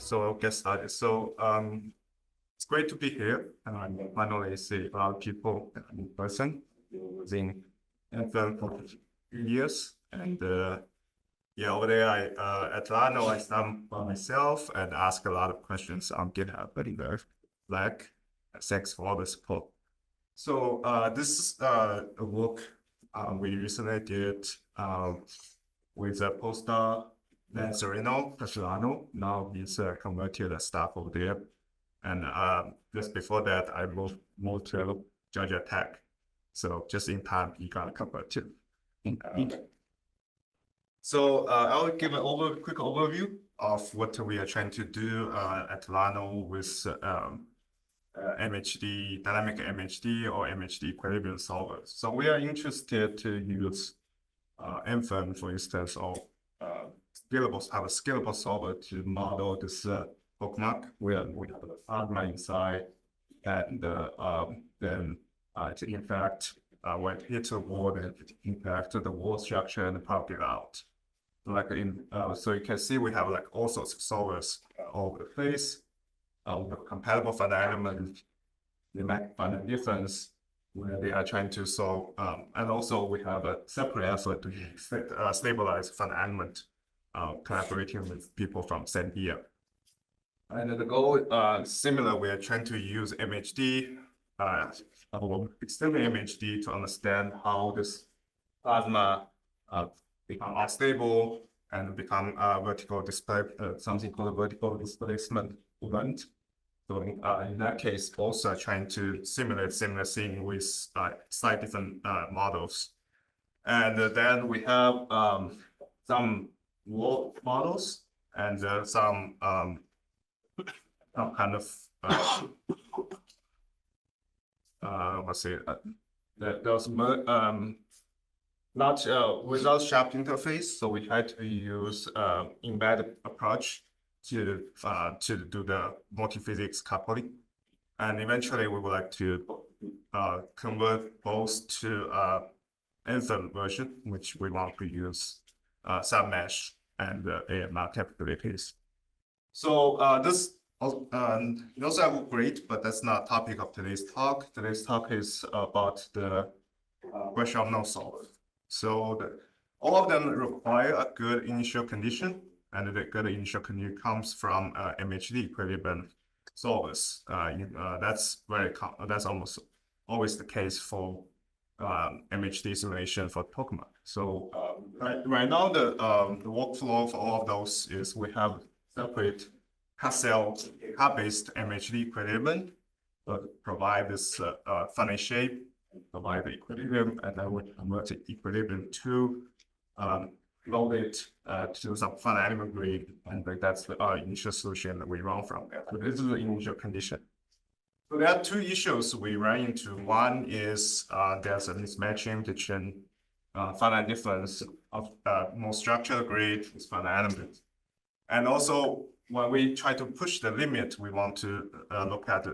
So I'll get started. It's great to be here, and I finally see a lot of people in person using MFEM for a few years. And yeah, over there, at Lano, I stand by myself and ask a lot of questions on GitHub, and like, thanks for all the support. So this is a work we recently did with a postdoc, Lorentz. Now he's converted a staff over there. And just before that, I moved to Georgia Tech. So just in time, he got converted. So I'll give a quick overview of what we are trying to do at Lano with MHD, dynamic MHD or MHD equilibrium solvers. So we are interested to use MFEM, for instance, or have a scalable solver to model this tokamak where we have the plasma inside, and then in fact, when it hits the wall, then it impacts the wall structure and pop it out. Like so you can see we have like all sorts of solvers all over the place. We have compatible finite element, the finite difference, where they are trying to solve, and also we have a separate effort to stabilize finite element, collaborating with people from same year. And the goal, similar, we are trying to use MHD, extended MHD to understand how this plasma become unstable and become vertical display, something called a vertical displacement event. So in that case, also trying to simulate similar thing with slightly different models. And then we have some wall models and some kind of let's see, those not without sharp interface. So we had to use embedded approach to do the multi-physics coupling, and eventually we would like to convert both to MFEM version, which we want to use submesh and AMR capabilities. So this those are great, but that's not topic of today's talk. Today's talk is about the Grad-Shafranov solver. So all of them require a good initial condition. And the good initial condition comes from MHD equilibrium solvers. That's almost always the case for MHD simulation for tokamak. So right now the workflow for all of those is we have separate Picard-based MHD equilibrium provide this finite shape, provide the equilibrium, and then we convert the equilibrium to load it to some finite element grid, and that's our initial solution that we run from there. So this is the initial condition. So there are two issues we run into. One is there's a mismatching between finite difference of more structural grid with finite element. And also, when we try to push the limit, we want to look at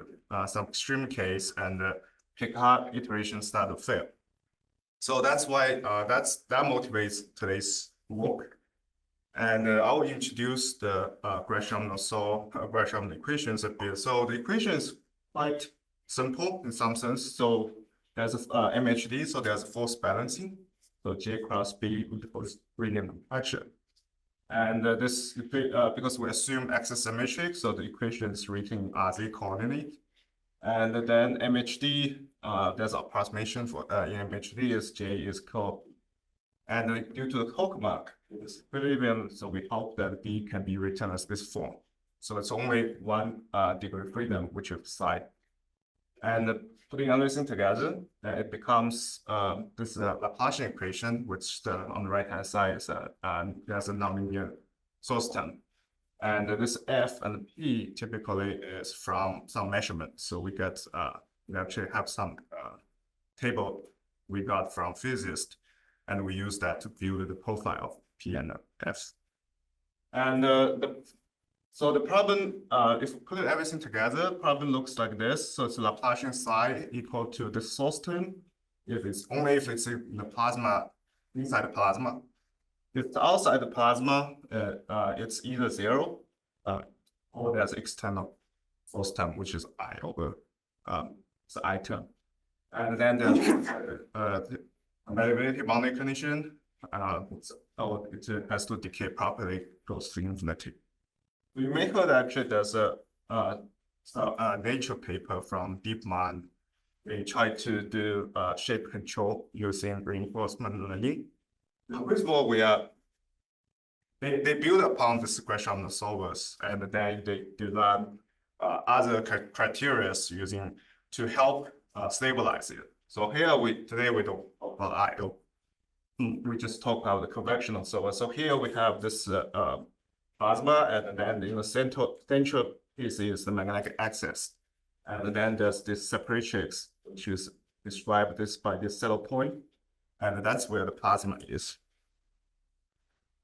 some extreme case, and Picard iteration start to fail. So that's why that motivates today's work. And I'll introduce the Grad-Shafranov equations a bit. So the equation is quite simple in some sense. So there's a MHD, so there's a force balancing. So J cross B equals linear compaction. And this, because we assume axisymmetric, so the equation is written RZ coordinate. And then MHD, there's approximation for in MHD is J is co. And due to the tokamak, it's equilibrium, so we hope that B can be written as this form. So it's only one degree of freedom, which is psi. And putting everything together, it becomes this Laplacian equation, which on the right-hand side is there's a nonlinear source term. And this F and P typically is from some measurement. So we get, we actually have some table we got from physicists, and we use that to view the profile of P and F. And so the problem, if we put everything together, problem looks like this. So it's Laplacian psi equal to the source term, if it's in the plasma, inside the plasma. If it's outside the plasma, it's either 0 or there's external force term, which is I over the I term. And then the availability boundary condition, it has to decay properly close to infinity. Numerical actually there's a Nature paper from DeepMind. They try to do shape control using reinforcement learning. First of all, they build upon this Grad-Shafranov solvers, and then they develop other criteria using to help stabilize it. So here today we don't talk about I/O. We just talk about the convectional solver. So here we have this plasma, and then in the central piece is the magnetic axis, and then there's this separatrix, which is described by this saddle point, and that's where the plasma is.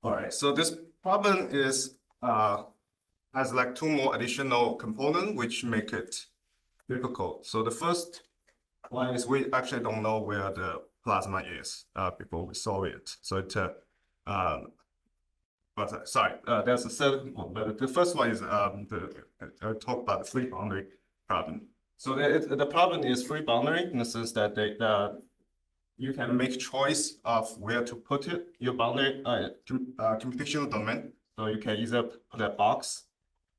All right, so this problem is has like two more additional components which make it difficult. So the first one is we actually don't know where the plasma is before we solve it. So there's a third one, but the first one is I talk about the free boundary problem. So the problem is free boundary in the sense that you can make choice of where to put it, your boundary computational domain. So you can either put a box,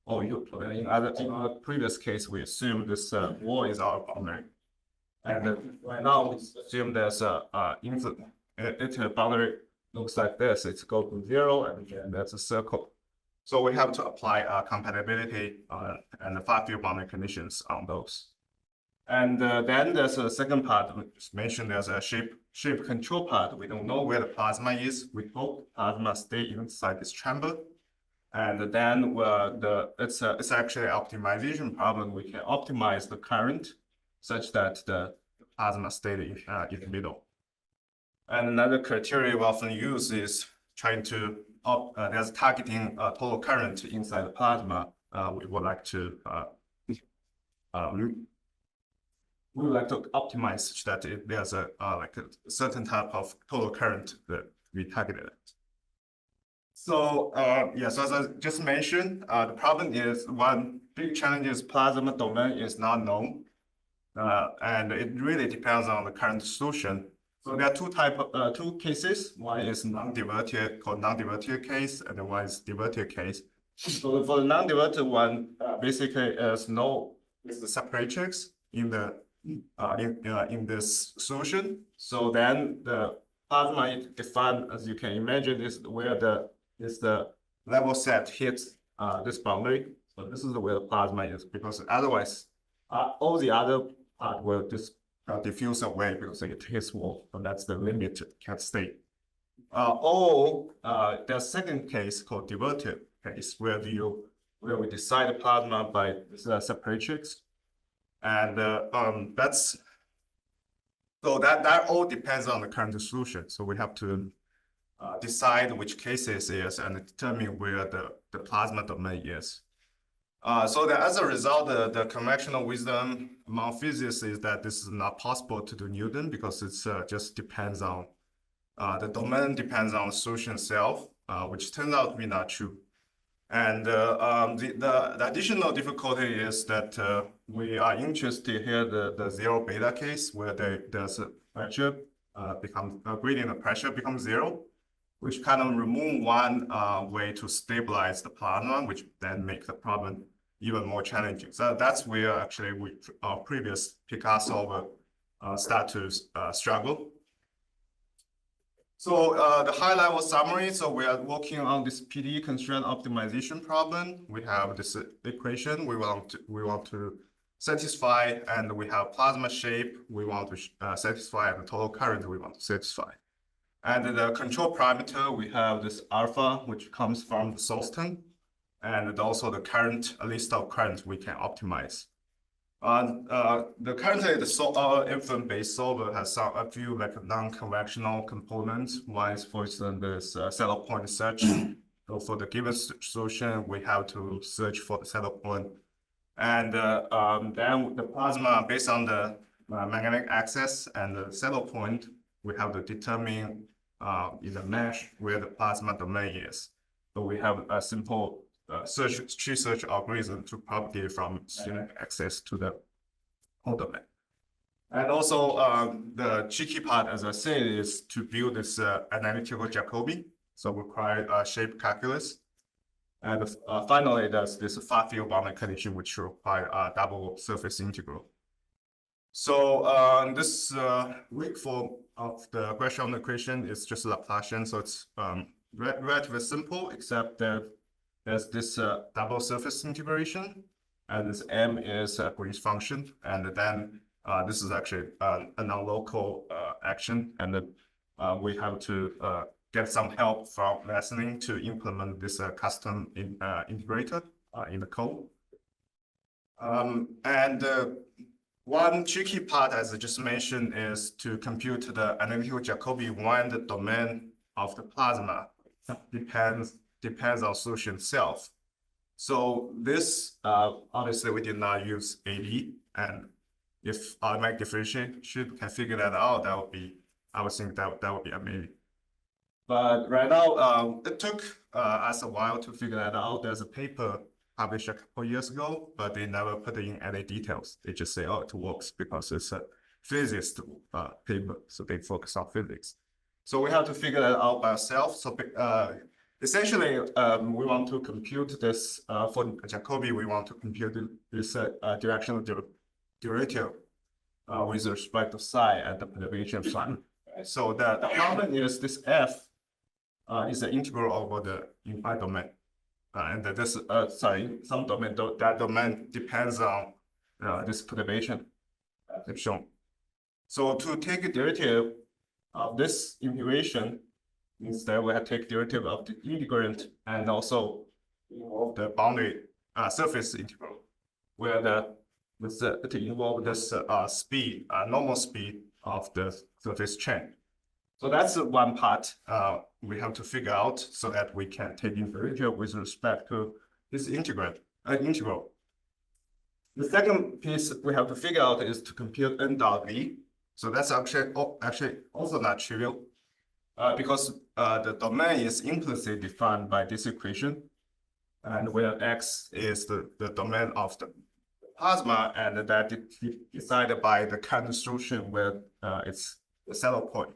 or you put it in our previous case, we assume this wall is our boundary. And right now we assume there's a boundary looks like this. It's go to 0, and then that's a circle. So we have to apply compatibility and the far-field boundary conditions on those. And then there's a second part. We just mentioned there's a shape control part. We don't know where the plasma is. We hope plasma stay inside this chamber. And then it's actually an optimization problem. We can optimize the current such that the plasma stay in the middle. And another criteria we often use is trying to there's targeting total current inside the plasma. We would like to optimize such that there's like a certain type of total current that we targeted at. So so as I just mentioned, the problem is one big challenge is plasma domain is not known, and it really depends on the current solution. So there are two cases. One is called non-diverted case, and one is diverted case. So for the non-diverted one, basically is the separatrix in the in this solution. So then the plasma is defined, as you can imagine, is where the level set hits this boundary. So this is where the plasma is, because otherwise all the other part will just diffuse away because it hits wall. So that's the limit can stay. The second case called diverted case where we decide the plasma by separatrix. And that all depends on the current solution. So we have to decide which cases is and determine where the plasma domain is. So that as a result, the conventional wisdom among physicists is that this is not possible to do Newton because it's just depends on the domain depends on the solution itself, which turns out to be not true. And the additional difficulty is that we are interested here the zero beta case where there's a pressure gradient of pressure becomes 0, which kind of remove one way to stabilize the plasma, which then make the problem even more challenging. So that's where actually our previous Picard solver start to struggle. So the high-level summary, so we are working on this PD constraint optimization problem. We have this equation we want to satisfy, and we have plasma shape we want to satisfy, and the total current we want to satisfy. And the control parameter, we have this alpha, which comes from the source term, and also the current, a list of current we can optimize. Currently, our MFEM-based solver has a few like non-conventional components. One is, for instance, this saddle point search. So for the given solution, we have to search for the saddle point. And then the plasma, based on the magnetic axis and the saddle point, we have to determine in the mesh where the plasma domain is. So we have a simple tree search algorithm to propagate from single axis to the whole domain. And also, the tricky part, as I said, is to build this analytical Jacobian. So require shape calculus. And finally, there's this far field boundary condition, which require a double surface integral. So this weak form of the Grad-Shafranov equation is just Laplacian. So it's relatively simple, except that there's this double surface integration, and this m is a Green's function, and then this is actually a nonlocal action, and then we have to get some help from listening to implement this custom integrator in the code. One tricky part, as I just mentioned, is to compute the analytical Jacobian when the domain of the plasma depends on solution itself. So this, obviously, we did not use AD, and if automatic differentiation can figure that out, that would be, I would think that would be amazing. But right now, it took us a while to figure that out. There's a paper published a couple years ago, but they never put in any details. They just say, oh, it works because it's a physicist paper, so they focus on physics. So we have to figure that out by ourselves. So essentially, we want to compute this for Jacobi. We want to compute this directional derivative with respect to psi at the perturbation sign. So the problem is this f is the integral over the unified domain. And this, some domain, that domain depends on this perturbation as shown. So to take a derivative of this integration, instead we have to take derivative of the integrand and also of the boundary surface integral, where it involves this speed, normal speed of the surface chain. So that's one part we have to figure out so that we can take in derivative with respect to this integral. The second piece we have to figure out is to compute n dot v. So that's actually also not trivial because the domain is implicitly defined by this equation, and where x is the domain of the plasma, and that is decided by the current solution where it's the saddle point.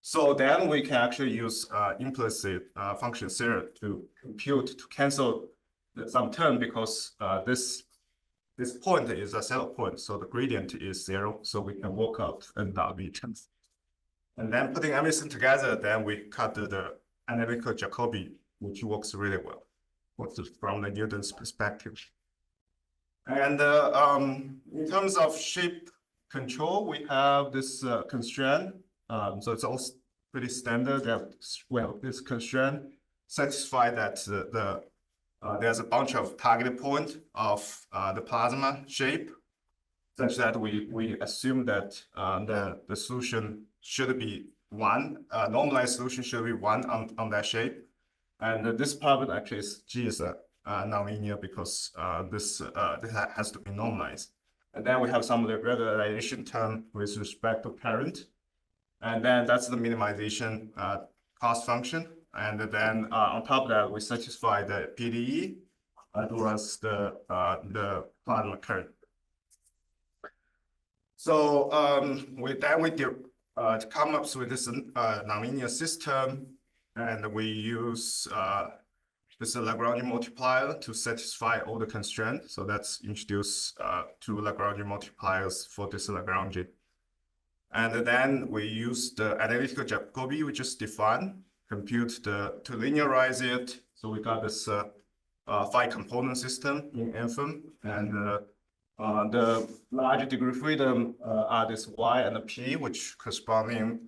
So then we can actually use implicit function theory to compute, to cancel some term, because this point is a saddle point, so the gradient is 0, so we can work out n dot v terms. And then putting everything together, then we cut the analytical Jacobi, which works really well from the Newton's perspective. And in terms of shape control, we have this constraint. So it's also pretty standard that, well, this constraint satisfies that there's a bunch of target point of the plasma shape, such that we assume that the solution should be 1, normalized solution should be 1 on that shape. And this problem actually is G is nonlinear because this has to be normalized. And then we have some regularization term with respect to current. And then that's the minimization cost function. And then on top of that, we satisfy the PDE as well as the plasma current. So we come up with this nonlinear system, and we use this Lagrange multiplier to satisfy all the constraints. So that's introduce 2 Lagrange multipliers for this Lagrange. And then we use the analytical Jacobi we just defined, compute to linearize it. So we got this 5-component system in MFEM, and the large degree freedom are this y and p, which corresponding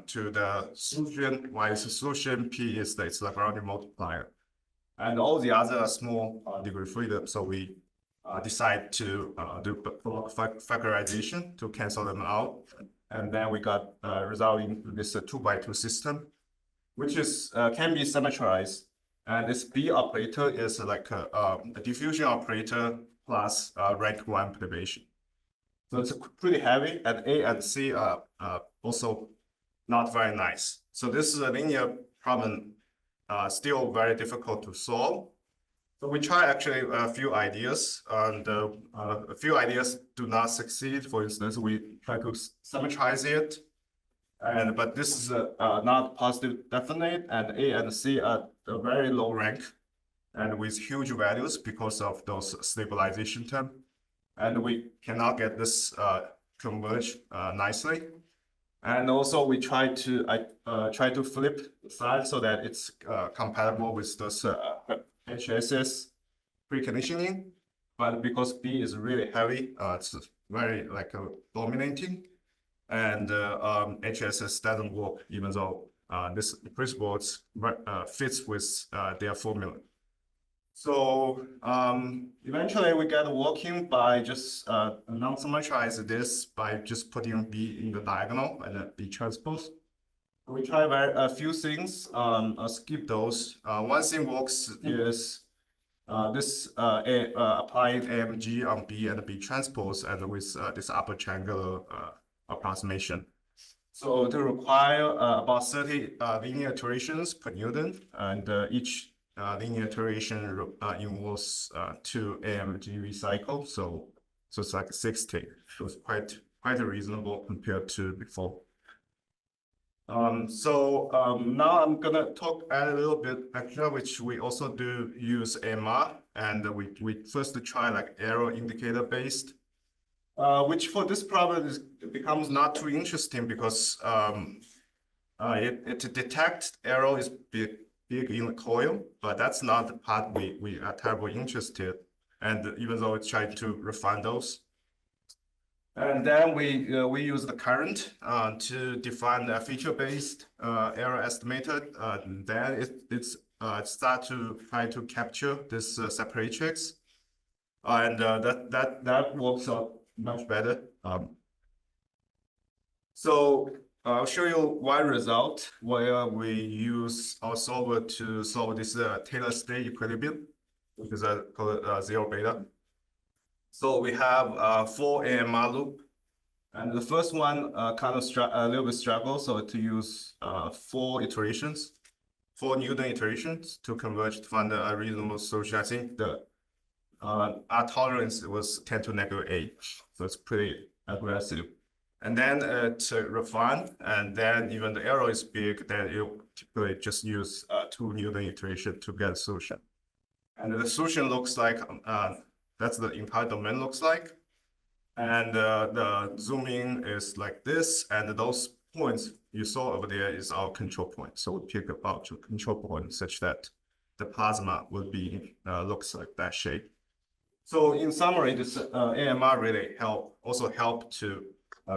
to the solution. Y is the solution, p is its Lagrange multiplier. And all the other small degree freedom, so we decide to do factorization to cancel them out. And then we got resolving this 2x2 system, which is can be symmetrized. And this B operator is like a diffusion operator plus rank 1 perturbation. So it's pretty heavy, and A and C are also not very nice. So this is a linear problem, still very difficult to solve. So we try actually a few ideas, and a few ideas do not succeed. For instance, we try to symmetrize it, but this is not positive definite, and A and C are a very low rank, and with huge values because of those stabilization term, and we cannot get this converge nicely. And also we try to flip the side so that it's compatible with those HSS preconditioning, but because B is really heavy, it's very like dominating, and HSS doesn't work even though this principle fits with their formula. So eventually we get working by just non-symmetrize this by just putting B in the diagonal and then B transpose. We try a few things. I'll skip those. One thing works is this applying AMG on B and B transpose and with this upper triangular approximation. So it require about 30 linear iterations per Newton, and each linear iteration involves 2 AMG recycle, so it's like 60. So it's quite reasonable compared to before. Now I'm gonna add a little bit extra, which we also do use AMR, and we first try like error indicator based, which for this problem becomes not too interesting because it detects error is big in the coil, but that's not the part we are terribly interested. And even though it's trying to refine those. And then we use the current to define a feature-based error estimator. Then it starts to try to capture this separatrix, and that works out much better. So I'll show you one result where we use our solver to solve this Taylor state equilibrium, which is called 0 beta. So we have 4 AMR loop, and the first one kind of a little bit struggle, so to use 4 iterations, 4 Newton iterations to converge to find a reasonable solution. I think the our tolerance was 10 to negative 8, so it's pretty aggressive. And then to refine, and then even the error is big, then you typically just use 2 Newton iteration to get a solution. And the solution looks like that's the entire domain looks like. And the zooming is like this, and those points you saw over there is our control point. So we pick about your control point such that the plasma will be looks like that shape. So in summary, this AMR really also help to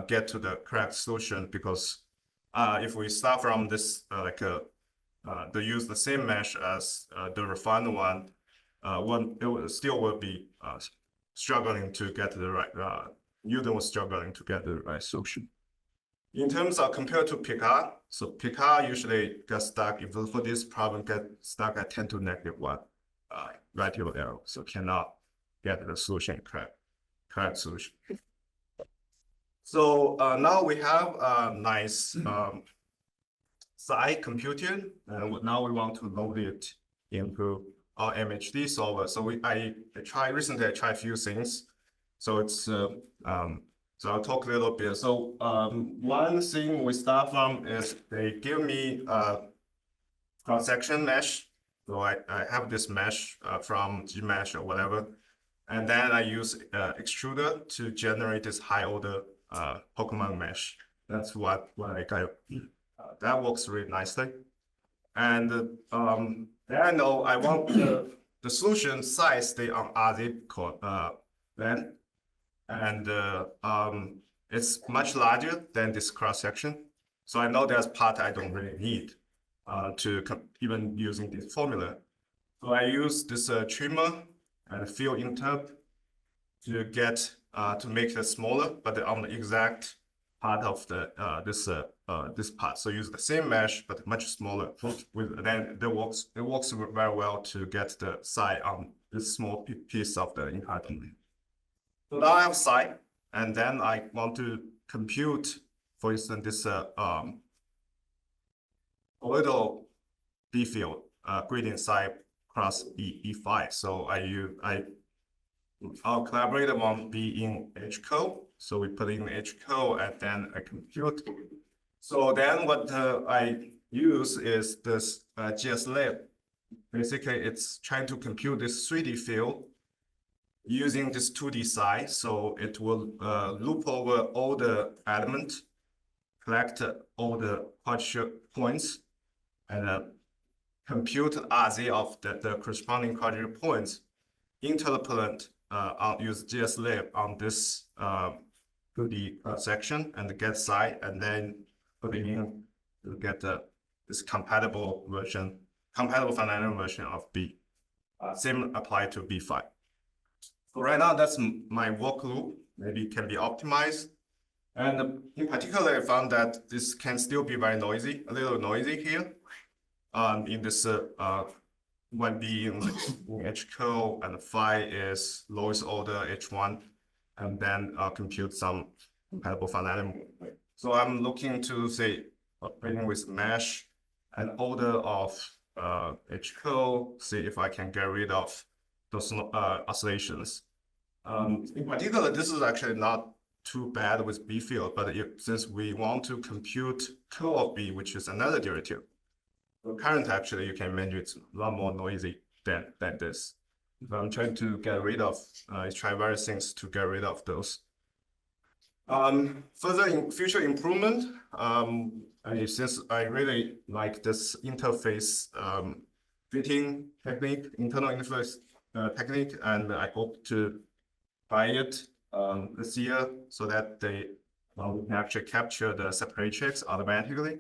get to the correct solution, because if we start from this they use the same mesh as the refined one, it still will be struggling to get the right, Newton was struggling to get the right solution. In terms of compared to Picard, so Picard usually gets stuck, if for this problem get stuck at 10 to negative 1 radical error, so cannot get the solution correct solution. So now we have a nice psi computer, and now we want to load it into our MHD solver. So recently I tried a few things. So it's so I'll talk a little bit. So one thing we start from is they give me a cross-section mesh. So I have this mesh from Gmesh or whatever, and then I use extruder to generate this high order tokamak mesh. That's what I got. That works really nicely. And then I know I want the solution size stay on RZ then, and it's much larger than this cross section. So I know there's part I don't really need to even using this formula. So I use this trimmer and field interp to get to make it smaller, but on the exact part of the this part. So use the same mesh but much smaller. Then it works very well to get the psi on this small piece of the entire domain. So now I have psi, and then I want to compute, for instance, this poloidal B field gradient psi cross E5. So our collaborator won't be in H code. So we put in H code and then I compute. So then what I use is this GSLab. Basically, it's trying to compute this 3D field using this 2D size. So it will loop over all the elements, collect all the quadrature points, and compute RZ of the corresponding quadrature points, interpolate use GSLab on this 2D section and get psi, and then put it in to get this compatible finite element version of B. Same apply to B5. So right now, that's my work loop. Maybe it can be optimized. And in particular, I found that this can still be very noisy, a little noisy here. In this when being in H code and phi is lowest order H1, and then compute some compatible finite element. So I'm looking to say operating with mesh and order of H code, see if I can get rid of those oscillations. In particular, this is actually not too bad with B field, but since we want to compute curl of B, which is another derivative, the current actually you can imagine it's a lot more noisy than this. So I'm trying to get rid of, try various things to get rid of those. Further in future improvement, since I really like this interface fitting technique, internal interface technique, and I hope to try it this year so that they can actually capture the separatrix automatically,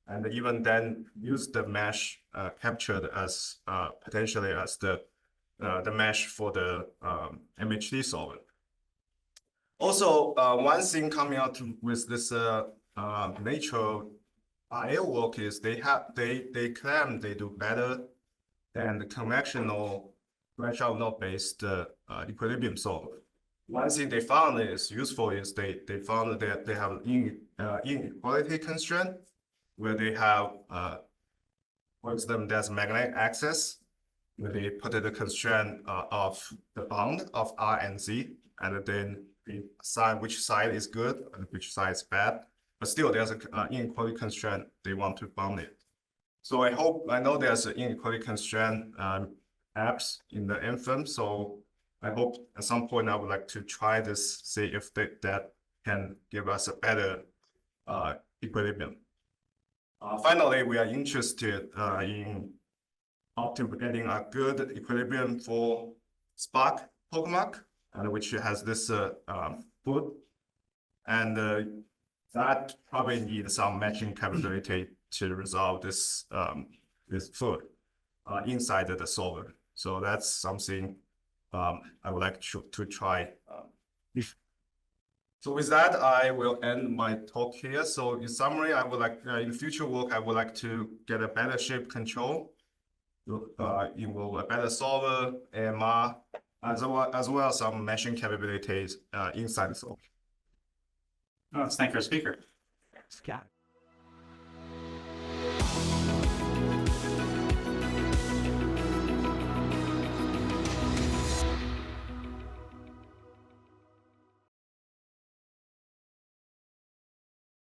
and even then use the mesh captured as potentially as the mesh for the MHD solver. Also, one thing coming out with this nature RL work is they claim they do better than the conventional Grad-Shafranov based equilibrium solver. One thing they found is useful is they found that they have inequality constraint where they have for example there's magnetic axis where they put the constraint of the bound of R and Z, and then they assign which side is good and which side is bad. But still, there's an inequality constraint. They want to bound it. So I know there's an inequality constraint apps in the MFEM. So I hope at some point I would like to try this, see if that can give us a better equilibrium. Finally, we are interested in getting a good equilibrium for spark tokamak, which has this foot, and that probably needs some matching capability to resolve this this foot inside the solver. So that's something I would like to try. So with that, I will end my talk here. So in summary, I would like in future work, I would like to get a better shape control, involve a better solver, AMR, as well as some meshing capabilities inside the solver. Let's thank our speaker. Scott.